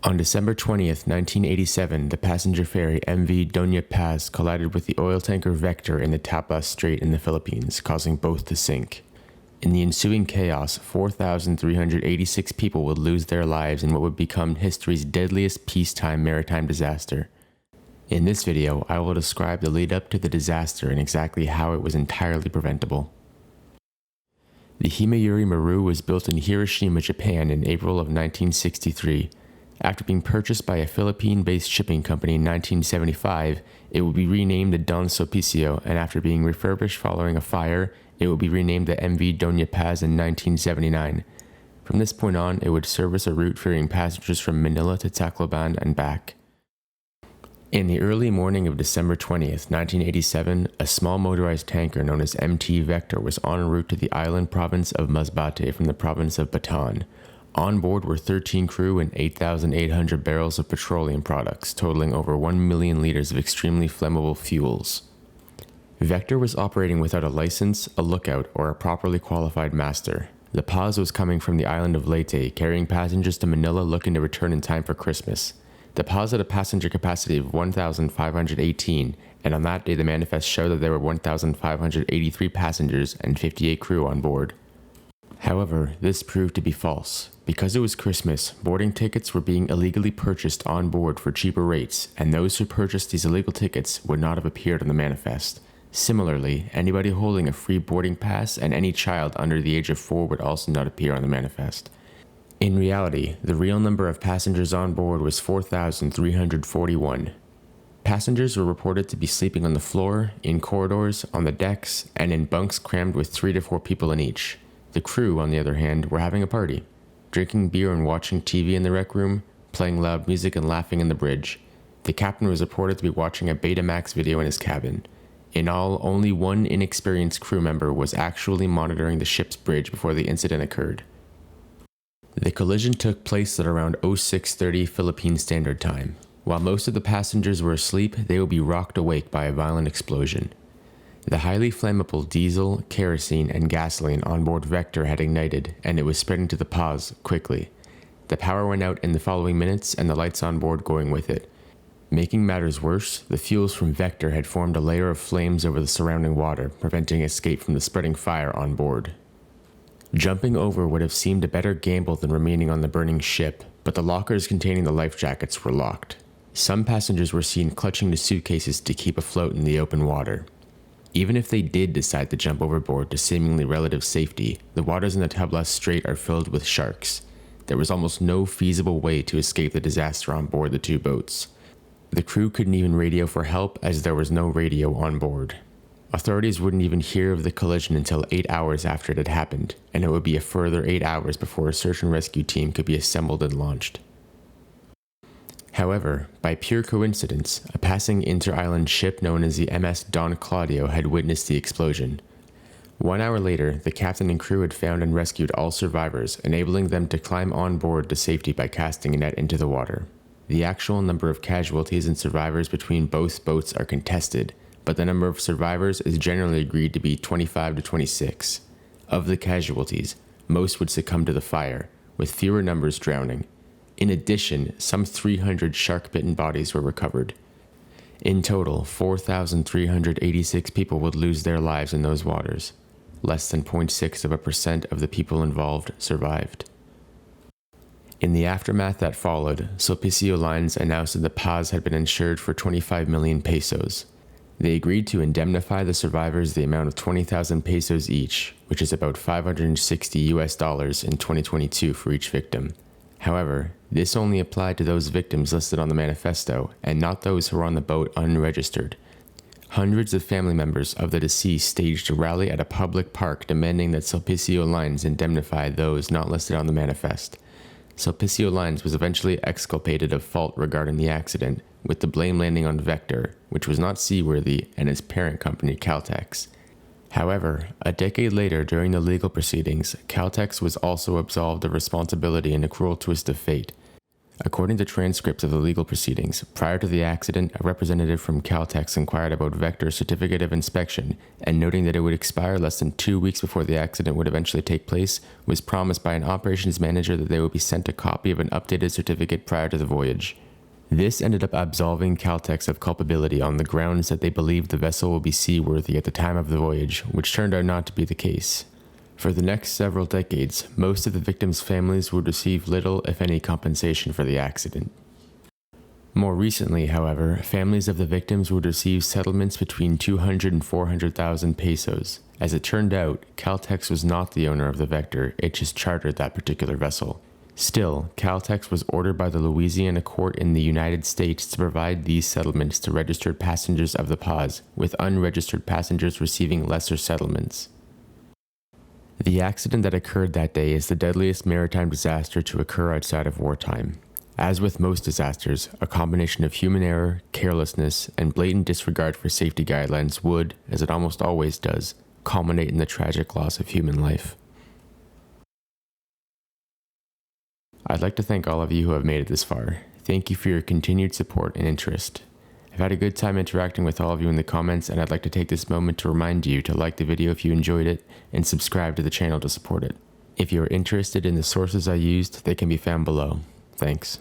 On December 20th, 1987, the passenger ferry MV Doña Paz collided with the oil tanker Vector in the Tablas Strait in the Philippines, causing both to sink. In the ensuing chaos, 4,386 people would lose their lives in what would become history's deadliest peacetime maritime disaster. In this video, I will describe the lead up to the disaster and exactly how it was entirely preventable. The Himayuri Maru was built in Hiroshima, Japan in April of 1963. After being purchased by a Philippine-based shipping company in 1975, it would be renamed the Don Sulpicio, and after being refurbished following a fire, it would be renamed the MV Doña Paz in 1979. From this point on, it would service a route ferrying passengers from Manila to Tacloban and back. In the early morning of December 20th, 1987, a small motorized tanker known as MT Vector was en route to the island province of Masbate from the province of Bataan. On board were 13 crew and 8,800 barrels of petroleum products, totaling over 1 million liters of extremely flammable fuels. Vector was operating without a license, a lookout, or a properly qualified master. The Paz was coming from the island of Leyte, carrying passengers to Manila looking to return in time for Christmas. The Paz had a passenger capacity of 1,518, and on that day the manifest showed that there were 1,583 passengers and 58 crew on board. However, this proved to be false. Because it was Christmas, boarding tickets were being illegally purchased on board for cheaper rates, and those who purchased these illegal tickets would not have appeared on the manifest. Similarly, anybody holding a free boarding pass and any child under the age of 4 would also not appear on the manifest. In reality, the real number of passengers on board was 4,341. Passengers were reported to be sleeping on the floor, in corridors, on the decks, and in bunks crammed with 3 to 4 people in each. The crew, on the other hand, were having a party, drinking beer and watching TV in the rec room, playing loud music and laughing in the bridge. The captain was reported to be watching a Betamax video in his cabin. In all, only one inexperienced crew member was actually monitoring the ship's bridge before the incident occurred. The collision took place at around 06:30 Philippine Standard Time. While most of the passengers were asleep, they would be rocked awake by a violent explosion. The highly flammable diesel, kerosene, and gasoline on board Vector had ignited, and it was spreading to the Paz quickly. The power went out in the following minutes, and the lights on board going with it. Making matters worse, the fuels from Vector had formed a layer of flames over the surrounding water, preventing escape from the spreading fire on board. Jumping over would have seemed a better gamble than remaining on the burning ship, but the lockers containing the life jackets were locked. Some passengers were seen clutching to suitcases to keep afloat in the open water. Even if they did decide to jump overboard to seemingly relative safety, the waters in the Tablas Strait are filled with sharks. There was almost no feasible way to escape the disaster on board the 2 boats. The crew couldn't even radio for help as there was no radio on board. Authorities wouldn't even hear of the collision until 8 hours after it had happened, and it would be a further 8 hours before a search and rescue team could be assembled and launched. However, by pure coincidence, a passing inter-island ship known as the MS Don Claudio had witnessed the explosion. 1 hour later, the captain and crew had found and rescued all survivors, enabling them to climb on board to safety by casting a net into the water. The actual number of casualties and survivors between both boats are contested, but the number of survivors is generally agreed to be 25 to 26. Of the casualties, most would succumb to the fire, with fewer numbers drowning. In addition, some 300 shark-bitten bodies were recovered. In total, 4,386 people would lose their lives in those waters. Less than 0.6% of the people involved survived. In the aftermath that followed, Sulpicio Lines announced that the Paz had been insured for 25 million pesos. They agreed to indemnify the survivors the amount of 20,000 pesos each, which is about $560 in 2022 for each victim. However, this only applied to those victims listed on the manifesto, and not those who were on the boat unregistered. Hundreds of family members of the deceased staged a rally at a public park demanding that Sulpicio Lines indemnify those not listed on the manifest. Sulpicio Lines was eventually exculpated of fault regarding the accident, with the blame landing on Vector, which was not seaworthy, and his parent company Caltex. However, a decade later during the legal proceedings, Caltex was also absolved of responsibility in a cruel twist of fate. According to transcripts of the legal proceedings, prior to the accident, a representative from Caltex inquired about Vector's certificate of inspection, and noting that it would expire less than 2 weeks before the accident would eventually take place, was promised by an operations manager that they would be sent a copy of an updated certificate prior to the voyage. This ended up absolving Caltex of culpability on the grounds that they believed the vessel would be seaworthy at the time of the voyage, which turned out not to be the case. For the next several decades, most of the victims' families would receive little, if any, compensation for the accident. More recently, however, families of the victims would receive settlements between 200 and 400,000 pesos. As it turned out, Caltex was not the owner of the Vector, it just chartered that particular vessel. Still, Caltex was ordered by the Louisiana court in the United States to provide these settlements to registered passengers of the Paz, with unregistered passengers receiving lesser settlements. The accident that occurred that day is the deadliest maritime disaster to occur outside of wartime. As with most disasters, a combination of human error, carelessness, and blatant disregard for safety guidelines would, as it almost always does, culminate in the tragic loss of human life. I'd like to thank all of you who have made it this far. Thank you for your continued support and interest. I've had a good time interacting with all of you in the comments, and I'd like to take this moment to remind you to like the video if you enjoyed it, and subscribe to the channel to support it. If you're interested in the sources I used, they can be found below. Thanks.